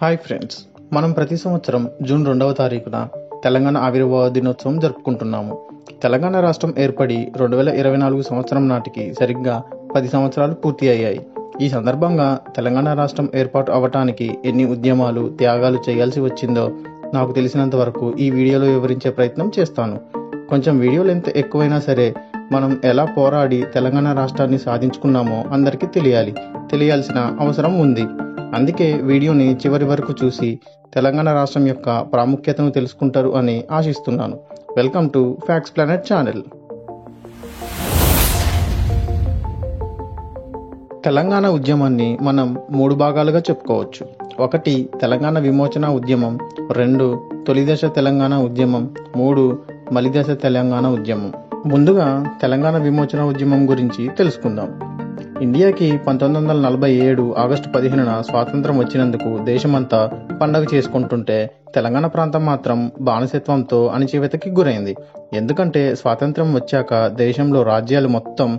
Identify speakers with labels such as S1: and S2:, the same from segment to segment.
S1: Hi friends, మనం ప్రతి సంవత్సరం జూన్ 2వ తారీఖున తెలంగాణ ఆవిర్భావ దినోత్సవం జరుపుకుంటున్నాము. తెలంగాణ రాష్ట్రం ఏర్పడి 2024 సంవత్సరం నాటికి సరిగ్గా 10 సంవత్సరాలు పూర్తి అయ్యాయి. ఈ సందర్భంగా తెలంగాణ రాష్ట్రం ఏర్పాటు అవ్వటానికి ఎన్ని ఉద్యమాలు, త్యాగాలు చేయాల్సి వచ్చిందో నాకు తెలిసినంత వరకు ఈ వీడియోలో వివరించే ప్రయత్నం చేస్తాను. కొంచెం వీడియో లెంత్ ఎక్కువైనా సరే మనం ఎలా పోరాడి తెలంగాణ రాష్ట్రాన్ని సాధించుకున్నామో అందరికీ తెలియాల్సిన అవసరం ఉంది. అందుకే వీడియోని చివరి వరకు చూసి తెలంగాణ రాష్ట్రం యొక్క ప్రాముఖ్యతను తెలుసుకుంటారు అని ఆశిస్తున్నాను. Welcome to facts planet channel. Telangana ఉద్యమాన్ని మనం 3 భాగాలుగా చెప్పుకోవచ్చు. 1 తెలంగాణ విమోచన ఉద్యమం, 2 తొలిదశ తెలంగాణ ఉద్యమం, 3 మలిదశ తెలంగాణ ఉద్యమం. ముందుగా తెలంగాణ విమోచన ఉద్యమం గురించి తెలుసుకుందాం. ఇండియాకి 1947 ఆగస్టు 15న స్వాతంత్రం వచ్చినందుకు దేశమంతా పండగ చేసుకుంటుంటే తెలంగాణ ప్రాంతం మాత్రం బానిసత్వంతో అణచివేతకి గురైంది. ఎందుకంటే స్వాతంత్రం వచ్చాక దేశంలో రాజ్యాలు మొత్తం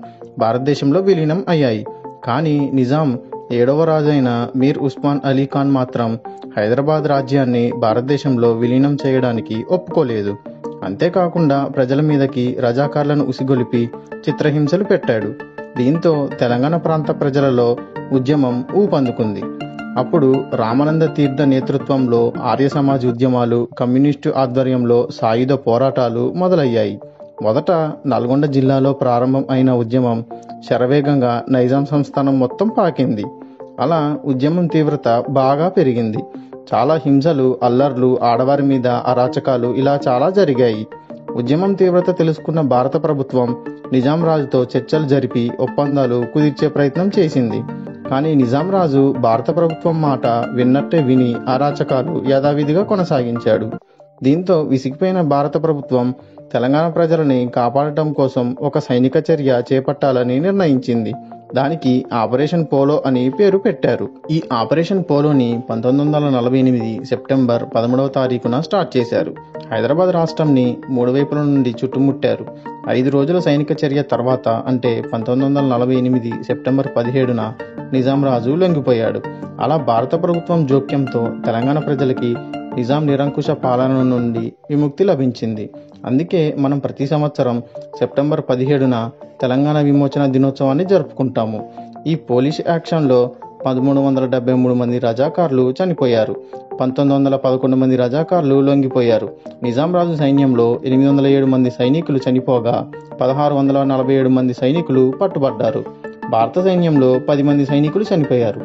S1: భారతదేశంలో విలీనం అయ్యాయి. కానీ నిజాం 7వ రాజైన మీర్ ఉస్మాన్ అలీ ఖాన్ మాత్రం హైదరాబాద్ రాజ్యాన్ని భారతదేశంలో విలీనం చేయడానికి ఒప్పుకోలేదు. అంతేకాకుండా ప్రజల మీదకి రజాకార్లను ఉసిగొలిపి చిత్రహింసలు పెట్టాడు. దీంతో తెలంగాణ ప్రాంత ప్రజలలో ఉద్యమం ఊపందుకుంది. అప్పుడు రామానంద తీర్థ నేతృత్వంలో ఆర్య సమాజ్ ఉద్యమాలు, కమ్యూనిస్టు ఆధ్వర్యంలో సాయుధ పోరాటాలు మొదలయ్యాయి. మొదట నల్గొండ జిల్లాలో ప్రారంభం అయిన ఉద్యమం శరవేగంగా నైజాం సంస్థానం మొత్తం పాకింది. అలా ఉద్యమం తీవ్రత బాగా పెరిగింది. చాలా హింసలు, అల్లర్లు, ఆడవారి మీద అరాచకాలు ఇలా చాలా జరిగాయి. ఉద్యమం తీవ్రత తెలుసుకున్న భారత ప్రభుత్వం నిజాం రాజుతో చర్చలు జరిపి ఒప్పందాలు కుదిర్చే ప్రయత్నం చేసింది. కానీ నిజాం రాజు భారత ప్రభుత్వం మాట విన్నట్టే విని అరాచకాలు యథావిధిగా కొనసాగించాడు. దీంతో విసిగిపోయిన భారత ప్రభుత్వం తెలంగాణ ప్రజలని కాపాడటం కోసం ఒక సైనిక చర్య చేపట్టాలని నిర్ణయించింది. దానికి ఆపరేషన్ పోలో అని పేరు పెట్టారు. ఈ ఆపరేషన్ పోలోని 1948 సెప్టెంబర్ 13వ తారీఖున స్టార్ట్ చేశారు. హైదరాబాద్ రాష్ట్రంని 3 వైపుల నుండి చుట్టుముట్టారు. 5 రోజుల సైనిక చర్య తర్వాత అంటే 1948 సెప్టెంబర్ 17న నిజాం రాజు లొంగిపోయాడు. అలా భారత ప్రభుత్వం జోక్యంతో తెలంగాణ ప్రజలకి నిజాం నిరంకుశ పాలన నుండి విముక్తి లభించింది. అందుకే మనం ప్రతి సంవత్సరం సెప్టెంబర్ 17న తెలంగాణ విమోచన దినోత్సవాన్ని జరుపుకుంటాము. ఈ పోలీస్ యాక్షన్లో 1373 మంది రజాకార్లు చనిపోయారు. 1911 మంది రజాకార్లు లొంగిపోయారు. నిజాం రాజు సైన్యంలో 807 మంది సైనికులు చనిపోగా 1647 మంది సైనికులు పట్టుబడ్డారు. భారత సైన్యంలో 10 మంది సైనికులు చనిపోయారు.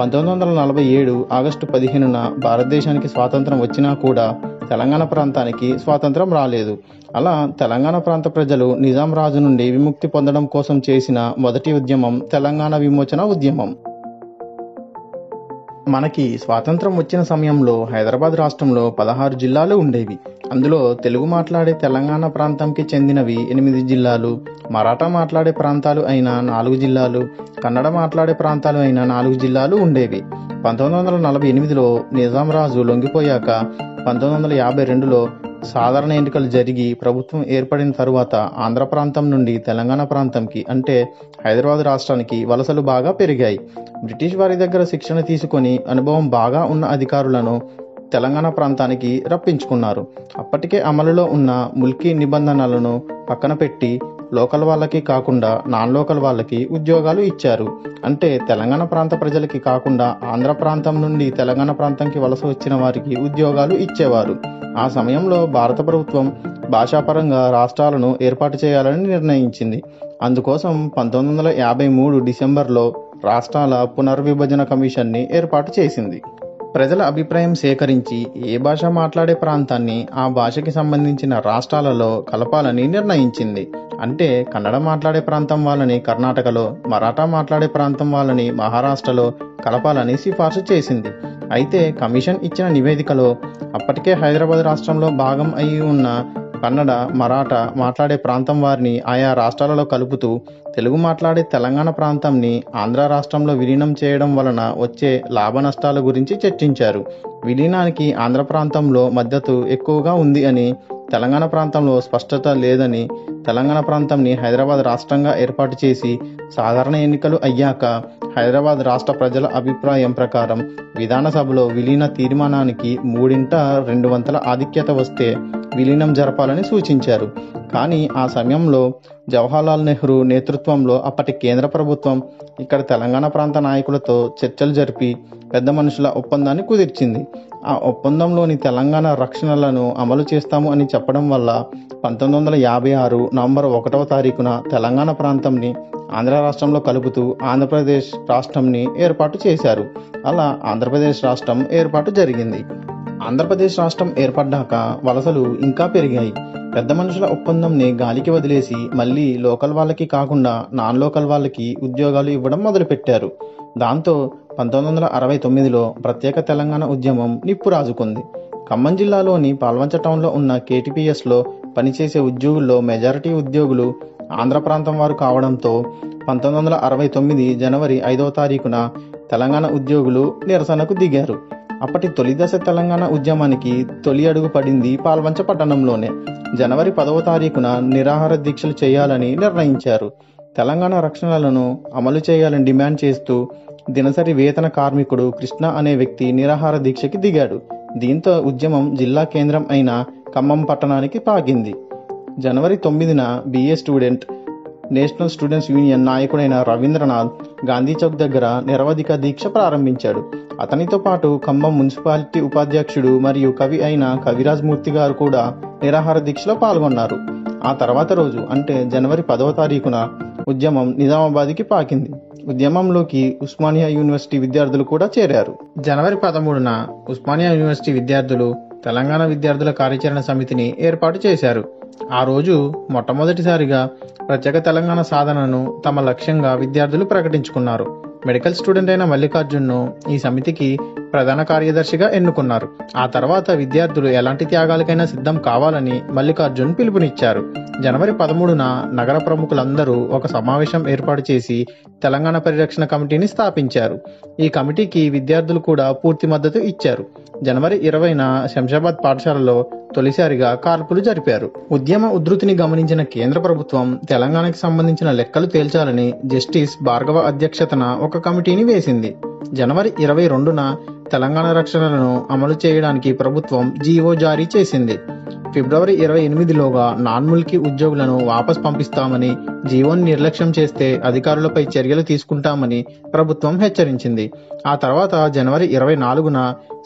S1: 1947 ఆగస్టు 15న భారతదేశానికి స్వాతంత్రం వచ్చినా కూడా తెలంగాణ ప్రాంతానికి స్వాతంత్రం రాలేదు. అలా తెలంగాణ ప్రాంత ప్రజలు నిజాం రాజు నుండి విముక్తి పొందడం కోసం చేసిన మొదటి ఉద్యమం తెలంగాణ విమోచన ఉద్యమం. మనకి స్వాతంత్రం వచ్చిన సమయంలో హైదరాబాద్ రాష్ట్రంలో 16 జిల్లాలు ఉండేవి. అందులో తెలుగు మాట్లాడే తెలంగాణ ప్రాంతంకి చెందినవి 8 జిల్లాలు, మరాఠా మాట్లాడే ప్రాంతాలు అయిన 4 జిల్లాలు, కన్నడ మాట్లాడే ప్రాంతాలు అయిన 4 జిల్లాలు ఉండేవి. 1948లో నిజాం రాజు లొంగిపోయాక 1952లో సాధారణ ఎన్నికలు జరిగి ప్రభుత్వం ఏర్పడిన తరువాత ఆంధ్ర ప్రాంతం నుండి తెలంగాణ ప్రాంతంకి అంటే హైదరాబాద్ రాష్ట్రానికి వలసలు బాగా పెరిగాయి. బ్రిటిష్ వారి దగ్గర శిక్షణ తీసుకొని అనుభవం బాగా ఉన్న అధికారులను తెలంగాణ ప్రాంతానికి రప్పించుకున్నారు. అప్పటికే అమలులో ఉన్న ముల్కీ నిబంధనలను పక్కన పెట్టి లోకల్ వాళ్ళకి కాకుండా నాన్ లోకల్ వాళ్ళకి ఉద్యోగాలు ఇచ్చారు. అంటే తెలంగాణ ప్రాంత ప్రజలకి కాకుండా ఆంధ్ర ప్రాంతం నుండి తెలంగాణ ప్రాంతంకి వలస వచ్చిన వారికి ఉద్యోగాలు ఇచ్చేవారు. ఆ సమయంలో భారత ప్రభుత్వం భాషాపరంగా రాష్ట్రాలను ఏర్పాటు చేయాలని నిర్ణయించింది. అందుకోసం 1953 డిసెంబర్లో రాష్ట్రాల పునర్విభజన కమిషన్ని ఏర్పాటు చేసింది. ప్రజల అభిప్రాయం సేకరించి ఏ భాష మాట్లాడే ప్రాంతాన్ని ఆ భాషకి సంబంధించిన రాష్ట్రాలలో కలపాలని నిర్ణయించింది. అంటే కన్నడ మాట్లాడే ప్రాంతం వాళ్ళని కర్ణాటకలో, మరాఠా మాట్లాడే ప్రాంతం వాళ్ళని మహారాష్ట్రలో కలపాలని సిఫార్సు చేసింది. అయితే కమిషన్ ఇచ్చిన నివేదికలో అప్పటికే హైదరాబాద్ రాష్ట్రంలో భాగం అయి ఉన్న కన్నడ, మరాఠా మాట్లాడే ప్రాంతం వారిని ఆయా రాష్ట్రాలలో కలుపుతూ తెలుగు మాట్లాడే తెలంగాణ ప్రాంతంని ఆంధ్ర రాష్ట్రంలో విలీనం చేయడం వలన వచ్చే లాభ నష్టాల గురించి చర్చించారు. విలీనానికి ఆంధ్ర ప్రాంతంలో మద్దతు ఎక్కువగా ఉంది అని తెలంగాణ ప్రాంతంలో స్పష్టత లేదని తెలంగాణ ప్రాంతంని హైదరాబాద్ రాష్ట్రంగా ఏర్పాటు చేసి సాధారణ ఎన్నికలు అయ్యాక హైదరాబాద్ రాష్ట్ర ప్రజల అభిప్రాయం ప్రకారం విధానసభలో విలీన తీర్మానానికి 3/2 ఆధిక్యత వస్తే విలీనం జరపాలని సూచించారు. కానీ ఆ సమయంలో జవహర్లాల్ నెహ్రూ నేతృత్వంలో అప్పటి కేంద్ర ప్రభుత్వం ఇక్కడ తెలంగాణ ప్రాంత నాయకులతో చర్చలు జరిపి పెద్ద మనుషుల ఒప్పందాన్ని కుదిర్చింది. ఆ ఒప్పందంలోని తెలంగాణ రక్షణలను అమలు చేస్తాము అని చెప్పడం వల్ల 1956 నవంబర్ 1వ తారీఖున తెలంగాణ ప్రాంతంని ఆంధ్ర రాష్ట్రంలో కలుపుతూ ఆంధ్రప్రదేశ్ రాష్ట్రంని ఏర్పాటు చేశారు. అలా ఆంధ్రప్రదేశ్ రాష్ట్రం ఏర్పాటు జరిగింది. ఆంధ్రప్రదేశ్ రాష్ట్రం ఏర్పడ్డాక వలసలు ఇంకా పెరిగాయి. పెద్ద మనుషుల ఒప్పందంని గాలికి వదిలేసి మళ్ళీ లోకల్ వాళ్ళకి కాకుండా నాన్ లోకల్ వాళ్ళకి ఉద్యోగాలు ఇవ్వడం మొదలుపెట్టారు. దాంతో 1969లో ప్రత్యేక తెలంగాణ ఉద్యమం నిప్పు రాజుకుంది. ఖమ్మం జిల్లాలోని పాల్వంచ టౌన్లో ఉన్న కేటీపీఎస్లో పనిచేసే ఉద్యోగుల్లో మెజారిటీ ఉద్యోగులు ఆంధ్ర ప్రాంతం వారు కావడంతో 1969 జనవరి 5వ తారీఖున తెలంగాణ ఉద్యోగులు నిరసనకు దిగారు. అప్పటి తొలి దశ తెలంగాణ ఉద్యమానికి తొలి అడుగు పడింది పాల్వంచ పట్టణంలోనే. జనవరి 10వ తారీఖున నిరాహార దీక్షలు చేయాలని నిర్ణయించారు. తెలంగాణ రక్షణలను అమలు చేయాలని డిమాండ్ చేస్తూ దినసరి వేతన కార్మికుడు కృష్ణ అనే వ్యక్తి నిరాహార దీక్షకి దిగాడు. దీంతో ఉద్యమం జిల్లా కేంద్రం అయిన ఖమ్మం పట్టణానికి పాకింది. జనవరి 9న BA student national students union నాయకుడైన రవీంద్రనాథ్ గాంధీ చౌక్ దగ్గర నిరవధిక దీక్ష ప్రారంభించాడు. అతనితో పాటు ఖమ్మం మున్సిపాలిటీ ఉపాధ్యక్షుడు మరియు కవి అయిన కవిరాజ్ మూర్తి గారు కూడా నిరాహార దీక్షలో పాల్గొన్నారు. ఆ తర్వాత రోజు అంటే జనవరి 10వ తారీఖున ఉద్యమం నిజామాబాద్కి పాకింది. ఉద్యమంలోకి ఉస్మానియా యూనివర్సిటీ విద్యార్థులు కూడా చేరారు. జనవరి 13న ఉస్మానియా యూనివర్సిటీ విద్యార్థులు తెలంగాణ విద్యార్థుల కార్యాచరణ సమితిని ఏర్పాటు చేశారు. ఆ రోజు మొట్టమొదటిసారిగా ప్రత్యేక తెలంగాణ సాధనను తమ లక్ష్యంగా విద్యార్థులు ప్రకటించుకున్నారు. మెడికల్ స్టూడెంట్ అయిన మల్లికార్జున్ను ఈ సమితికి ప్రధాన కార్యదర్శిగా ఎన్నుకున్నారు. ఆ తర్వాత విద్యార్థులు ఎలాంటి త్యాగాలకైనా సిద్ధం కావాలని మల్లికార్జున్ పిలుపునిచ్చారు. జనవరి 13న నగర ప్రముఖులందరూ ఒక సమావేశం ఏర్పాటు చేసి తెలంగాణ పరిరక్షణ కమిటీని స్థాపించారు. ఈ కమిటీకి విద్యార్థులు కూడా పూర్తి మద్దతు ఇచ్చారు. జనవరి 20న శంషాబాద్ పాఠశాలలో తొలిసారిగా కాల్పులు జరిపారు. ఉద్యమ ఉధృతిని గమనించిన కేంద్ర ప్రభుత్వం తెలంగాణకి సంబంధించిన లెక్కలు తేల్చాలని జస్టిస్ భార్గవ అధ్యక్షతన ఒక కమిటీని వేసింది. జనవరి 22న తెలంగాణ రక్షణలను అమలు చేయడానికి ప్రభుత్వం జీవో జారీ చేసింది. ఫిబ్రవరి 28లోగా నాన్ ముల్కీ ఉద్యోగులను వాపస్ పంపిస్తామని, జీవోని నిర్లక్ష్యం చేస్తే అధికారులపై చర్యలు తీసుకుంటామని ప్రభుత్వం హెచ్చరించింది. ఆ తర్వాత జనవరి 24న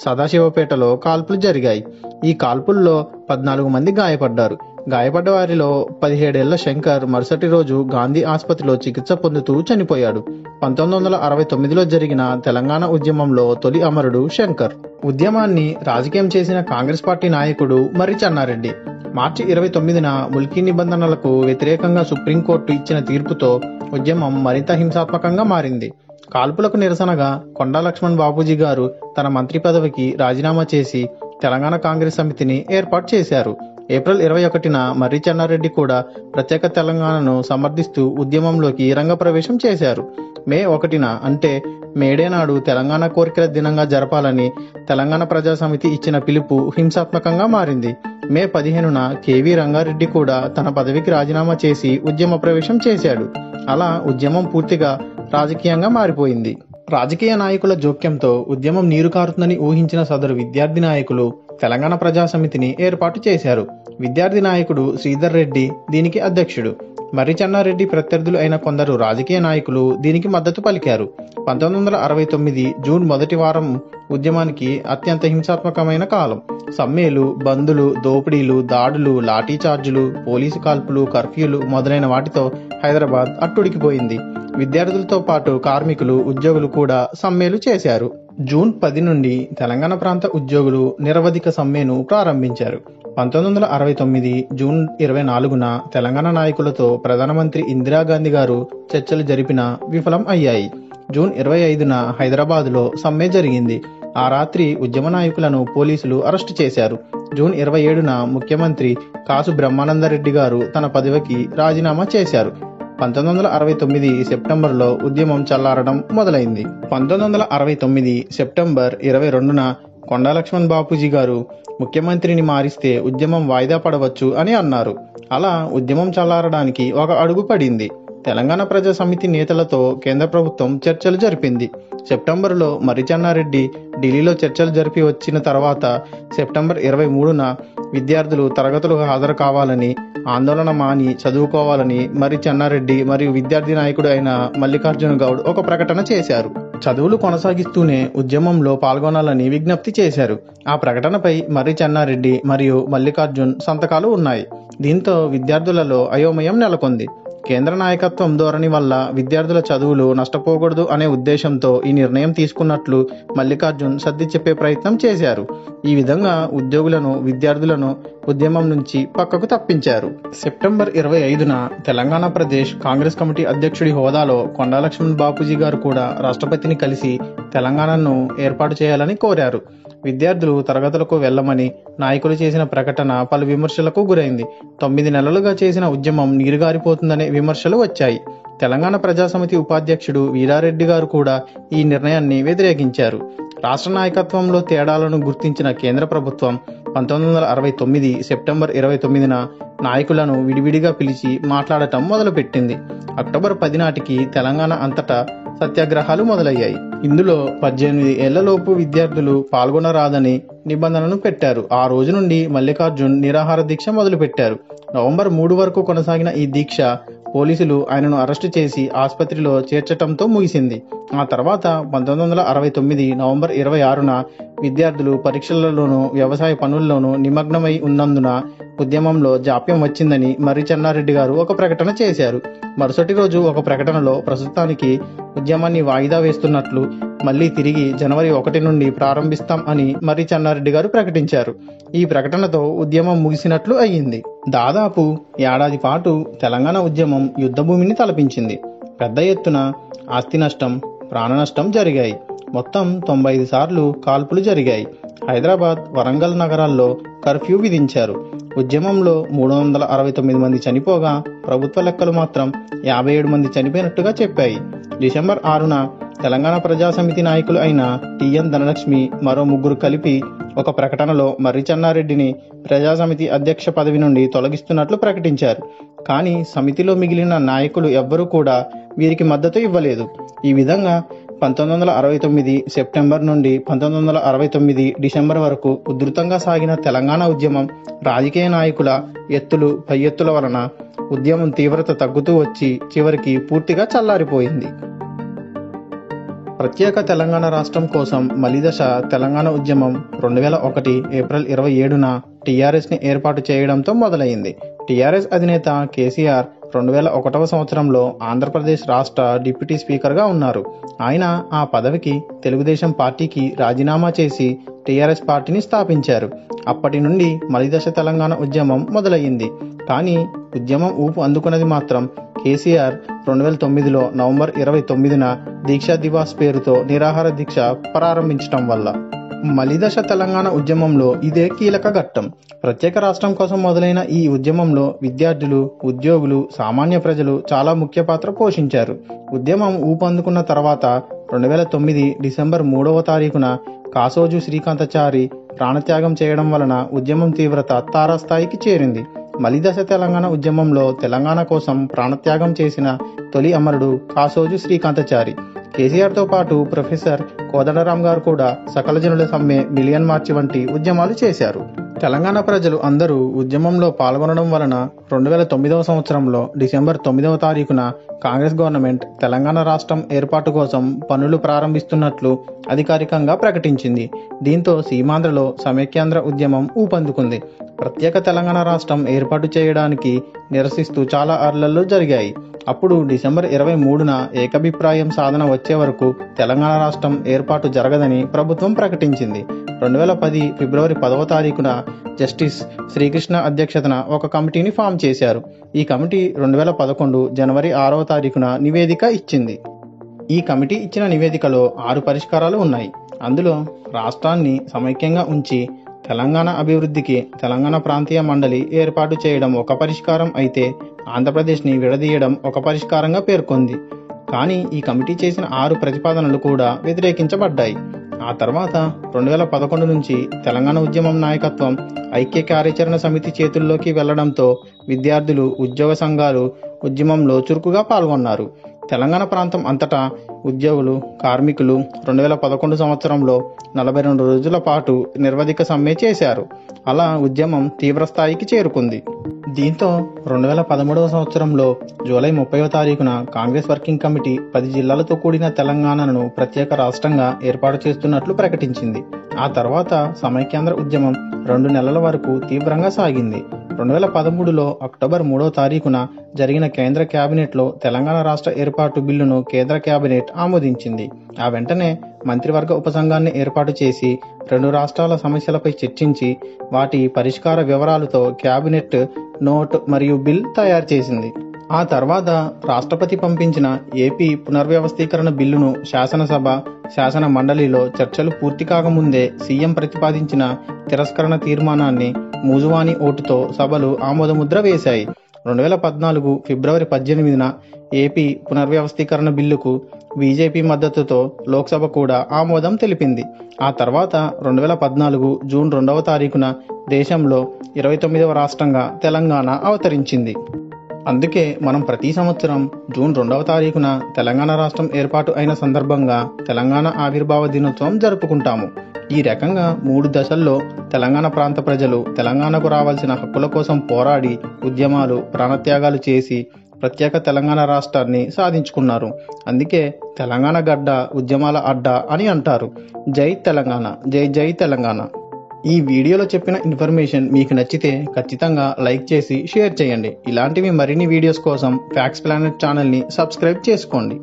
S1: సదాశివపేటలో కాల్పులు జరిగాయి. ఈ కాల్పుల్లో 14 మంది గాయపడ్డారు. గాయపడ్డ వారిలో 17 ఏళ్ల శంకర్ మరుసటి రోజు గాంధీ ఆసుపత్రిలో చికిత్స పొందుతూ చనిపోయాడు. 1969లో జరిగిన తెలంగాణ ఉద్యమంలో తొలి అమరుడు శంకర్. ఉద్యమాన్ని రాజకీయం చేసిన కాంగ్రెస్ పార్టీ నాయకుడు మర్రి చెన్నారెడ్డి. మార్చి 29న ముల్కీ నిబంధనలకు వ్యతిరేకంగా సుప్రీంకోర్టు ఇచ్చిన తీర్పుతో ఉద్యమం మరింత హింసాత్మకంగా మారింది. కాల్పులకు నిరసనగా కొండా లక్ష్మణ్ బాపూజీ గారు తన మంత్రి పదవికి రాజీనామా చేసి తెలంగాణ కాంగ్రెస్ సమితిని ఏర్పాటు చేశారు. ఏప్రిల్ 21న మర్రి చెన్నారెడ్డి కూడా ప్రత్యేక తెలంగాణను సమర్థిస్తూ ఉద్యమంలోకి రంగప్రవేశం చేశారు. మే 1న అంటే మేడే నాడు తెలంగాణ కోరికల దినంగా జరపాలని తెలంగాణ ప్రజా సమితి ఇచ్చిన పిలుపు హింసాత్మకంగా మారింది. మే 15న కేవీ రంగారెడ్డి కూడా తన పదవికి రాజీనామా చేసి ఉద్యమ ప్రవేశం చేశాడు. అలా ఉద్యమం పూర్తిగా రాజకీయంగా మారిపోయింది. రాజకీయ నాయకుల జోక్యంతో ఉద్యమం నీరు కారుతుందని ఊహించిన సదరు విద్యార్థి నాయకులు తెలంగాణ ప్రజా సమితిని ఏర్పాటు చేశారు. విద్యార్థి నాయకుడు శ్రీధర్ రెడ్డి దీనికి అధ్యక్షుడు. మర్రి చెన్నారెడ్డి ప్రత్యర్థులు అయిన కొందరు రాజకీయ నాయకులు దీనికి మద్దతు పలికారు. 1969 జూన్ మొదటి వారం ఉద్యమానికి అత్యంత హింసాత్మకమైన కాలం. సమ్మెలు, బందులు, దోపిడీలు, దాడులు, లాఠీ చార్జులు, పోలీసు కాల్పులు, కర్ఫ్యూలు మొదలైన వాటితో హైదరాబాద్ అట్టుడికిపోయింది. విద్యార్థులతో పాటు కార్మికులు, ఉద్యోగులు కూడా సమ్మెలు చేశారు. జూన్ 10 నుండి తెలంగాణ ప్రాంత ఉద్యోగులు నిరవధిక సమ్మెను ప్రారంభించారు. 1969 జూన్ 24న తెలంగాణ నాయకులతో ప్రధానమంత్రి ఇందిరాగాంధీ గారు చర్చలు జరిపినా విఫలం అయ్యాయి. జూన్ 25న హైదరాబాద్లో సమ్మె జరిగింది. ఆ రాత్రి ఉద్యమ నాయకులను పోలీసులు అరెస్టు చేశారు. జూన్ 27న ముఖ్యమంత్రి కాసు బ్రహ్మానందరెడ్డి గారు తన పదవికి రాజీనామా చేశారు. 1969 సెప్టెంబర్లో ఉద్యమం చల్లారడం మొదలైంది. 1969 సెప్టెంబర్ 22న కొండా లక్ష్మణ్ బాపూజీ గారు ముఖ్యమంత్రిని మారిస్తే ఉద్యమం వాయిదా పడవచ్చు అని అన్నారు. అలా ఉద్యమం చల్లారడానికి ఒక అడుగు పడింది. తెలంగాణ ప్రజా సమితి నేతలతో కేంద్ర ప్రభుత్వం చర్చలు జరిపింది. సెప్టెంబరులో మర్రి చెన్నారెడ్డి ఢిల్లీలో చర్చలు జరిపి వచ్చిన తర్వాత సెప్టెంబర్ 23న విద్యార్థులు తరగతులకు హాజరు కావాలని, ఆందోళన మాని చదువుకోవాలని మర్రి చెన్నారెడ్డి మరియు విద్యార్థి నాయకుడు అయిన మల్లికార్జున గౌడ్ ఒక ప్రకటన చేశారు. చదువులు కొనసాగిస్తూనే ఉద్యమంలో పాల్గొనాలని విజ్ఞప్తి చేశారు. ఆ ప్రకటనపై మర్రి చెన్నారెడ్డి మరియు మల్లికార్జున్ సంతకాలు ఉన్నాయి. దీంతో విద్యార్థులలో అయోమయం నెలకొంది. కేంద్ర నాయకత్వం ధోరణి వల్ల విద్యార్థుల చదువులు నష్టపోకూడదు అనే ఉద్దేశంతో ఈ నిర్ణయం తీసుకున్నట్లు మల్లికార్జున్ సర్ది చెప్పే ప్రయత్నం చేశారు. ఈ విధంగా ఉద్యోగులను, విద్యార్థులను ఉద్యమం నుంచి పక్కకు తప్పించారు. సెప్టెంబర్ 25న తెలంగాణ ప్రదేశ్ కాంగ్రెస్ కమిటీ అధ్యక్షుడి హోదాలో కొండా లక్ష్మణ్ బాపూజీ గారు కూడా రాష్ట్రపతిని కలిసి తెలంగాణను ఏర్పాటు చేయాలని కోరారు. విద్యార్థులు తరగతులకు వెళ్లమని నాయకులు చేసిన ప్రకటన పలు విమర్శలకు గురైంది. 9 నెలలుగా చేసిన ఉద్యమం నీరుగారిపోతుందనే విమర్శలు వచ్చాయి. తెలంగాణ ప్రజాసమితి ఉపాధ్యక్షుడు వీరారెడ్డి గారు కూడా ఈ నిర్ణయాన్ని వ్యతిరేకించారు. రాష్ట్ర నాయకత్వంలో తేడాలను గుర్తించిన కేంద్ర ప్రభుత్వం 1969 సెప్టెంబర్ 29న నాయకులను విడివిడిగా పిలిచి మాట్లాడటం మొదలుపెట్టింది. అక్టోబర్ 10 నాటికి తెలంగాణ అంతటా సత్యాగ్రహాలు మొదలయ్యాయి. ఇందులో 18 ఏళ్లలోపు విద్యార్థులు పాల్గొనరాదని నిబంధనను పెట్టారు. ఆ రోజు నుండి మల్లికార్జున్ నిరాహార దీక్ష మొదలుపెట్టారు. నవంబర్ 3 వరకు కొనసాగిన ఈ దీక్ష పోలీసులు ఆయనను అరెస్టు చేసి ఆసుపత్రిలో చేర్చటంతో ముగిసింది. ఆ తర్వాత 1969 నవంబర్ 26న విద్యార్థులు పరీక్షలలోనూ వ్యవసాయ పనుల్లోనూ నిమగ్నమై ఉన్నందున ఉద్యమంలో జాప్యం వచ్చిందని మర్రి చెన్నారెడ్డి గారు ఒక ప్రకటన చేశారు. మరుసటి రోజు ఒక ప్రకటనలో ప్రస్తుతానికి ఉద్యమాన్ని వాయిదా వేస్తున్నట్లు, మళ్లీ తిరిగి జనవరి 1 నుండి ప్రారంభిస్తాం అని మర్రి చెన్నారెడ్డి గారు ప్రకటించారు. ఈ ప్రకటనతో ఉద్యమం ముగిసినట్లు అయ్యింది. దాదాపు ఏడాది పాటు తెలంగాణ ఉద్యమం యుద్ధభూమిని తలపించింది. పెద్ద ఎత్తున ఆస్తి నష్టం, ప్రాణ నష్టం జరిగాయి. మొత్తం 95 సార్లు కాల్పులు జరిగాయి. హైదరాబాద్, వరంగల్ నగరాల్లో కర్ఫ్యూ విధించారు. ఉద్యమంలో 369 మంది చనిపోగా ప్రభుత్వ లెక్కలు మాత్రం 57 మంది చనిపోయినట్టుగా చెప్పాయి. డిసెంబర్ 6న తెలంగాణ ప్రజాసమితి నాయకులు అయిన టిఎన్ ధనలక్ష్మి మరో 3 కలిపి ఒక ప్రకటనలో మర్రి చెన్నారెడ్డిని ప్రజాసమితి అధ్యక్ష పదవి నుండి తొలగిస్తున్నట్లు ప్రకటించారు. కానీ సమితిలో మిగిలిన నాయకులు ఎవ్వరూ కూడా వీరికి మద్దతు ఇవ్వలేదు. ఈ విధంగా 1969 సెప్టెంబర్ నుండి 1969 డిసెంబర్ వరకు ఉధృతంగా సాగిన తెలంగాణ ఉద్యమం రాజకీయ నాయకుల ఎత్తులు పై ఎత్తుల వలన ఉద్యమం తీవ్రత తగ్గుతూ వచ్చి చివరికి పూర్తిగా చల్లారిపోయింది. ప్రత్యేక తెలంగాణ రాష్ట్రం కోసం మలిదశ తెలంగాణ ఉద్యమం 2001 ఏప్రిల్ 27న టీఆర్ఎస్ని ఏర్పాటు చేయడంతో మొదలైంది. టీఆర్ఎస్ అధినేత కేసీఆర్ 2001వ సంవత్సరంలో ఆంధ్రప్రదేశ్ రాష్ట్ర డిప్యూటీ స్పీకర్గా ఉన్నారు. ఆయన ఆ పదవికి తెలుగుదేశం పార్టీకి రాజీనామా చేసి టీఆర్ఎస్ పార్టీని స్థాపించారు. అప్పటి నుండి మలిదశ తెలంగాణ ఉద్యమం మొదలయ్యింది. కానీ ఉద్యమం ఊపు అందుకున్నది మాత్రం కేసీఆర్ 2009లో నవంబర్ 29న దీక్షా దివాస్ పేరుతో నిరాహార దీక్ష ప్రారంభించడం వల్ల. మలిదశ తెలంగాణ ఉద్యమంలో ఇదే కీలక ఘట్టం. ప్రత్యేక రాష్ట్రం కోసం మొదలైన ఈ ఉద్యమంలో విద్యార్థులు, ఉద్యోగులు, సామాన్య ప్రజలు చాలా ముఖ్య పాత్ర పోషించారు. ఉద్యమం ఊపందుకున్న తర్వాత 2009 డిసెంబర్ 3వ తారీఖున కాసోజు శ్రీకాంతాచారి ప్రాణత్యాగం చేయడం వలన ఉద్యమం తీవ్రత తారాస్థాయికి చేరింది. మలిదశ తెలంగాణ ఉద్యమంలో తెలంగాణ కోసం ప్రాణత్యాగం చేసిన తొలి అమరుడు కాసోజు శ్రీకాంతాచారి. కేసీఆర్తో పాటు ప్రొఫెసర్ కోదండరాం గారు కూడా సకల జనుల సమ్మె, మిలియన్ మార్చి వంటి ఉద్యమాలు చేశారు. తెలంగాణ ప్రజలు అందరూ ఉద్యమంలో పాల్గొనడం వలన 2009వ సంవత్సరంలో డిసెంబర్ 9వ తారీఖున కాంగ్రెస్ గవర్నమెంట్ తెలంగాణ రాష్ట్రం ఏర్పాటు కోసం పనులు ప్రారంభిస్తున్నట్లు అధికారికంగా ప్రకటించింది. దీంతో సీమాంధ్రలో సమైక్యాంధ్ర ఉద్యమం ఊపందుకుంది. ప్రత్యేక తెలంగాణ రాష్ట్రం ఏర్పాటు చేయడానికి నిరసిస్తూ చాలా అర్లలు జరిగాయి. అప్పుడు డిసెంబర్ 23న ఏకాభిప్రాయం సాధన వచ్చే వరకు తెలంగాణ రాష్ట్రం ఏర్పాటు జరగదని ప్రభుత్వం ప్రకటించింది. 2010 ఫిబ్రవరి 10వ తారీఖున జస్టిస్ శ్రీకృష్ణ అధ్యక్షతన ఒక కమిటీని ఫామ్ చేశారు. ఈ కమిటీ 2011 జనవరి 6వ తారీఖున నివేదిక ఇచ్చింది. ఈ కమిటీ ఇచ్చిన నివేదికలో 6 పరిష్కారాలు ఉన్నాయి. అందులో రాష్ట్రాన్ని సమైక్యంగా ఉంచి తెలంగాణ అభివృద్ధికి తెలంగాణ ప్రాంతీయ మండలి ఏర్పాటు చేయడం ఒక పరిష్కారం అయితే, ఆంధ్రప్రదేశ్ని విడదీయడం ఒక పరిష్కారంగా పేర్కొంది. కానీ ఈ కమిటీ చేసిన 6 ప్రతిపాదనలు కూడా వ్యతిరేకించబడ్డాయి. ఆ తర్వాత 2011 నుంచి తెలంగాణ ఉద్యమం నాయకత్వం ఐక్య కార్యాచరణ సమితి చేతుల్లోకి వెళ్లడంతో విద్యార్థులు, ఉద్యోగ సంఘాలు ఉద్యమంలో చురుకుగా పాల్గొన్నారు. తెలంగాణ ప్రాంతం అంతటా ఉద్యోగులు, కార్మికులు 2011 సంవత్సరంలో 42 రోజుల పాటు నిరవధిక సమ్మె చేశారు. అలా ఉద్యమం తీవ్రస్థాయికి చేరుకుంది. దీంతో 2013 సంవత్సరంలో జూలై 30వ తారీఖున కాంగ్రెస్ వర్కింగ్ కమిటీ 10 జిల్లాలతో కూడిన తెలంగాణను ప్రత్యేక రాష్ట్రంగా ఏర్పాటు చేస్తున్నట్లు ప్రకటించింది. ఆ తర్వాత సమైక్యాంధ్ర ఉద్యమం 2 నెలల వరకు తీవ్రంగా సాగింది. 2013లో అక్టోబర్ 3వ తారీఖున జరిగిన కేంద్ర కేబినెట్లో తెలంగాణ రాష్ట్ర ఏర్పాటు బిల్లును కేంద్ర కేబినెట్ ఆమోదించింది. ఆ వెంటనే మంత్రివర్గ ఉపసంఘాన్ని ఏర్పాటు చేసి 2 రాష్ట్రాల సమస్యలపై చర్చించి వాటి పరిష్కార వివరాలతో కేబినెట్ నోట్ మరియు బిల్ తయారు చేసింది. ఆ తర్వాత రాష్ట్రపతి పంపించిన ఏపీ పునర్వ్యవస్థీకరణ బిల్లును శాసనసభ, శాసన మండలిలో చర్చలు పూర్తి కాకముందే సీఎం ప్రతిపాదించిన తిరస్కరణ తీర్మానాన్ని మూజువాణి ఓటుతో సభలు ఆమోదముద్ర వేశాయి. 2014 ఫిబ్రవరి 18న ఏపీ పునర్వ్యవస్థీకరణ బిల్లుకు బీజేపీ మద్దతుతో లోక్సభ కూడా ఆమోదం తెలిపింది. ఆ తర్వాత 2014 జూన్ 2వ తారీఖున దేశంలో 29వ రాష్ట్రంగా తెలంగాణ అవతరించింది. అందుకే మనం ప్రతి సంవత్సరం జూన్ 2వ తారీఖున తెలంగాణ రాష్ట్రం ఏర్పాటు అయిన సందర్భంగా తెలంగాణ ఆవిర్భావ దినోత్సవం జరుపుకుంటాము. ఈ రకంగా 3 దశల్లో తెలంగాణ ప్రాంత ప్రజలు తెలంగాణకు రావాల్సిన హక్కుల కోసం పోరాడి, ఉద్యమాలు, ప్రాణత్యాగాలు చేసి ప్రత్యేక తెలంగాణ రాష్ట్రాన్ని సాధించుకున్నారు. అందుకే తెలంగాణ గడ్డ ఉద్యమాల అడ్డ అని అంటారు. జై తెలంగాణ, జై జై తెలంగాణ. ఈ వీడియోలో చెప్పిన ఇన్ఫర్మేషన్ మీకు నచ్చితే ఖచ్చితంగా లైక్ చేసి షేర్ చేయండి. ఇలాంటివి మరిన్ని వీడియోస్ కోసం ఫ్యాక్ట్స్ ప్లానెట్ ఛానల్ని సబ్స్క్రైబ్ చేసుకోండి.